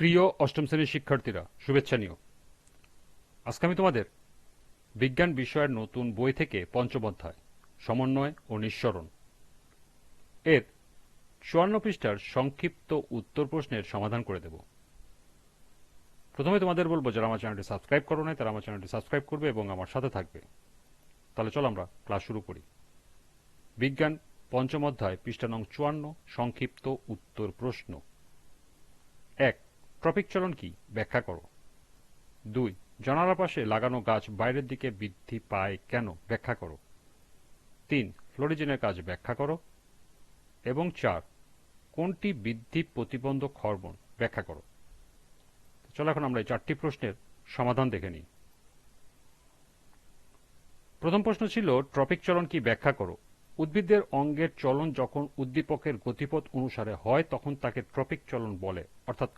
প্রিয় অষ্টম শ্রেণীর শিক্ষার্থীরা, শুভেচ্ছা নিও। আজকে আমি তোমাদের বিজ্ঞান বিষয়ের নতুন বই থেকে পঞ্চম অধ্যায় সমন্বয় ও নিঃসরণ এর ৫৪ পৃষ্ঠার সংক্ষিপ্ত উত্তর প্রশ্নের সমাধান করে দেব। প্রথমে তোমাদের বলবো, যারা আমার চ্যানেলটি সাবস্ক্রাইব করো নাই তারা আমার চ্যানেলটি সাবস্ক্রাইব করবে এবং আমার সাথে থাকবে। তাহলে চলো আমরা ক্লাস শুরু করি। বিজ্ঞান পঞ্চম অধ্যায় পৃষ্ঠা নং ৫৪, সংক্ষিপ্ত উত্তর প্রশ্ন। ১. ট্রপিক চলন কি, ব্যাখ্যা করো। ২. জানালার পাশে লাগানো গাছ বাইরের দিকে বৃদ্ধি পায় কেন, ব্যাখ্যা করো। ৩. ফ্লোরিজেনের কাজ ব্যাখ্যা করো। এবং ৪. কোনটি বৃদ্ধি প্রতিবন্ধক হরমোন, ব্যাখ্যা করো। চলো এখন আমরা এই ৪টি প্রশ্নের সমাধান দেখে নিই। প্রথম প্রশ্ন ছিল, ট্রপিক চলন কি, ব্যাখ্যা করো। উদ্ভিদের অঙ্গের চলন যখন উদ্দীপকের গতিপথ অনুসারে হয় তখন তাকে ট্রপিক চলন বলে। অর্থাৎ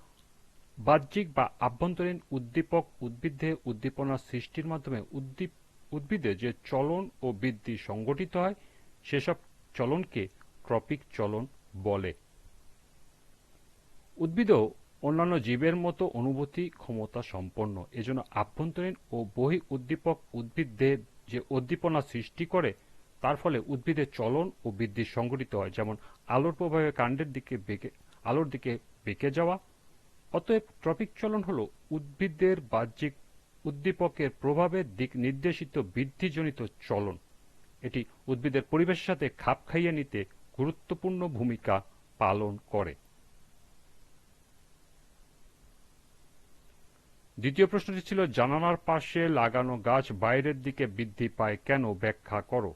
বাহ্যিক বা আভ্যন্তরীণ উদ্দীপক উদ্ভিদে উদ্দীপনা সৃষ্টির মাধ্যমে উদ্ভিদে যে চলন ও বৃদ্ধি সংঘটিত হয় সেসব চলনকে ট্রপিক চলন বলে। উদ্ভিদও অন্যান্য জীবের মতো অনুভূতি ক্ষমতা সম্পন্ন। এজন্য আভ্যন্তরীণ ও বহি উদ্দীপক উদ্ভিদে যে উদ্দীপনা সৃষ্টি করে তার ফলে উদ্ভিদের চলন ও বৃদ্ধি সংঘটিত হয়, যেমন আলোর প্রভাবে কাণ্ডের দিকে আলোর দিকে বেঁকে যাওয়া। অতএব ট্রপিক চলন হল উদ্ভিদের বাহ্যিক উদ্দীপকের প্রভাবে দিক নির্দেশিত বৃদ্ধিজনিত চলন। এটি উদ্ভিদের পরিবেশের সাথে খাপ খাইয়ে নিতে গুরুত্বপূর্ণ ভূমিকা পালন করে। দ্বিতীয় প্রশ্নটি ছিল, জানালার পাশে লাগানো গাছ বাইরের দিকে বৃদ্ধি পায় কেন, ব্যাখ্যা করো।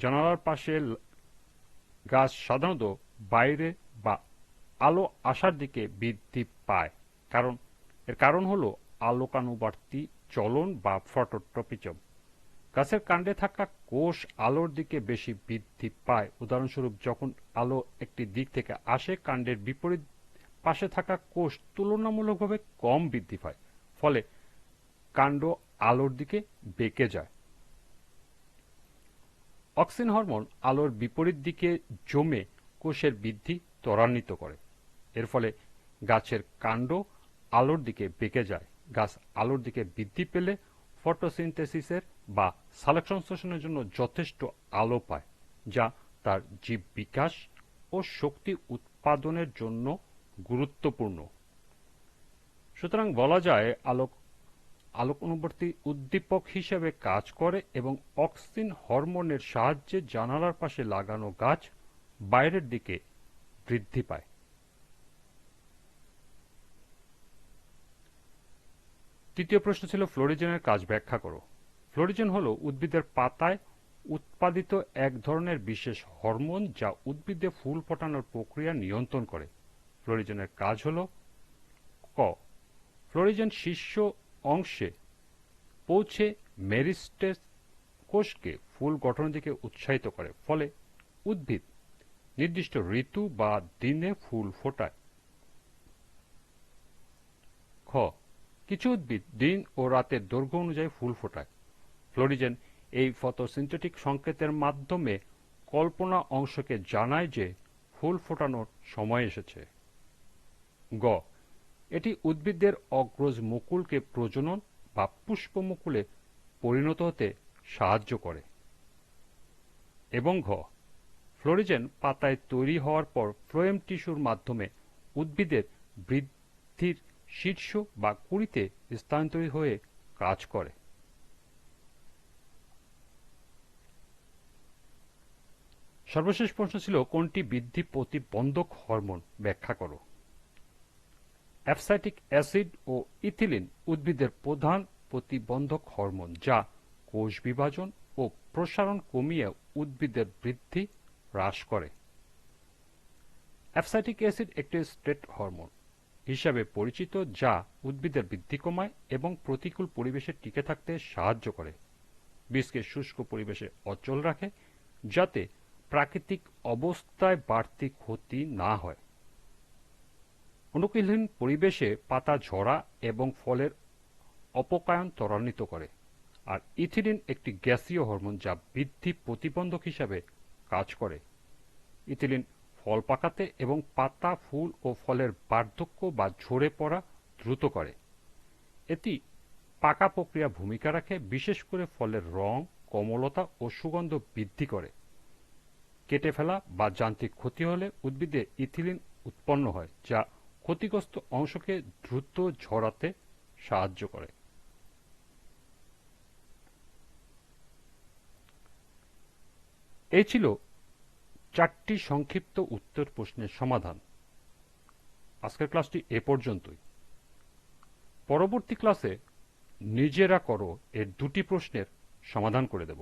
জানালার পাশে গাছ সাধারণত বাইরে বা আলো আসার দিকে বৃদ্ধি পায়, এর কারণ হল আলোকানুবর্তী চলন বা ফটোট্রপিজম। গাছের কাণ্ডে থাকা কোষ আলোর দিকে বেশি বৃদ্ধি পায়। উদাহরণস্বরূপ, যখন আলো একটি দিক থেকে আসে কাণ্ডের বিপরীত পাশে থাকা কোষ তুলনামূলকভাবে কম বৃদ্ধি পায়, ফলে কাণ্ড আলোর দিকে বেঁকে যায়। অক্সিন হরমোন আলোর বিপরীত দিকে জমে কোষের বৃদ্ধি ত্বরান্বিত করে। এর ফলে গাছের কাণ্ড আলোর দিকে বেঁকে যায়। গাছ আলোর দিকে বৃদ্ধি পেলে ফটোসিনথেসিসের বা সালোকসংশ্লেষণের জন্য যথেষ্ট আলো পায়, যা তার জীব বিকাশ ও শক্তি উৎপাদনের জন্য গুরুত্বপূর্ণ। সুতরাং বলা যায় আলোক অনুবর্তী উদ্দীপক হিসেবে কাজ করে এবং অক্সিন হরমোনের সাহায্যে জানালার পাশে লাগানো গাছ বাইরের দিকে বৃদ্ধি পায়। তৃতীয় প্রশ্ন ছিল, ফ্লোরিজেনের কাজ ব্যাখ্যা করো। ফ্লোরিজেন হল উদ্ভিদের পাতায় উৎপাদিত এক ধরনের বিশেষ হরমোন যা উদ্ভিদে ফুল ফোটানোর প্রক্রিয়া নিয়ন্ত্রণ করে। ফ্লোরিজেনের কাজ হল: ক. ফ্লোরিজেন শীর্ষ অংশে পৌঁছে মেরিস্টেম কোষকে ফুল গঠনের দিকে উৎসাহিত করে, ফলে উদ্ভিদ নির্দিষ্ট ঋতু বা দিনে ফুল ফোটায়। খ. কিছু উদ্ভিদ দিন ও রাতের দৈর্ঘ্য অনুযায়ী ফুল ফোটায়। ফ্লোরিজেন এই ফটোসিনথেটিক সংকেতের মাধ্যমে কল্পনা অংশকে জানায় যে ফুল ফোটানোর সময় এসেছে। গ. এটি উদ্ভিদের অগ্রজ মুকুলকে প্রজনন বা পুষ্পমুকুলে পরিণত হতে সাহায্য করে। এবং ঘ. ফ্লোরিজেন পাতায় তৈরি হওয়ার পর ফ্লোয়েম টিস্যুর মাধ্যমে উদ্ভিদের বৃদ্ধির শীর্ষ বা কুঁড়িতে স্থানান্তরিত হয়ে কাজ করে। সর্বশেষ প্রশ্ন ছিল, কোনটি বৃদ্ধি প্রতিবন্ধক হরমোন, ব্যাখ্যা করো। অ্যাবসাইটিক অ্যাসিড ও ইথিলিন উদ্ভিদের প্রধান প্রতিবন্ধক হরমোন, যা কোষ বিভাজন ও প্রসারণ কমিয়ে উদ্ভিদের বৃদ্ধি হ্রাস করে। অ্যাবসাইটিক অ্যাসিড একটি স্টেট হরমোন হিসাবে পরিচিত যা উদ্ভিদের বৃদ্ধি কমায় এবং প্রতিকূল পরিবেশে টিকে থাকতে সাহায্য করে। বীজকে শুষ্ক পরিবেশে অচল রাখে যাতে প্রাকৃতিক অবস্থায় বাড়তি ক্ষতি না হয়। অনুকূলহীন পরিবেশে পাতা ঝরা এবং ফলের অপকায়ন ত্বরান্বিত করে। আর ইথিলিন একটি গ্যাসীয় হরমোন যা বৃদ্ধি প্রতিবন্ধক হিসাবে কাজ করে। ইথিলিন ফল পাকাতে এবং পাতা, ফুল ও ফলের বার্ধক্য বা ঝরে পড়া দ্রুত করে। এটি পাকা প্রক্রিয়া ভূমিকা রাখে, বিশেষ করে ফলের রং, কোমলতা ও সুগন্ধ বৃদ্ধি করে। কেটে ফেলা বা যান্ত্রিক ক্ষতি হলে উদ্ভিদে ইথিলিন উৎপন্ন হয়, যা ক্ষতিগ্রস্ত অংশকে দ্রুত ঝরাতে সাহায্য করে। এই ছিল 4টি সংক্ষিপ্ত উত্তর প্রশ্নের সমাধান। আজকের ক্লাসটি এ পর্যন্তই। পরবর্তী ক্লাসে নিজেরা করো এর 2টি প্রশ্নের সমাধান করে দেব।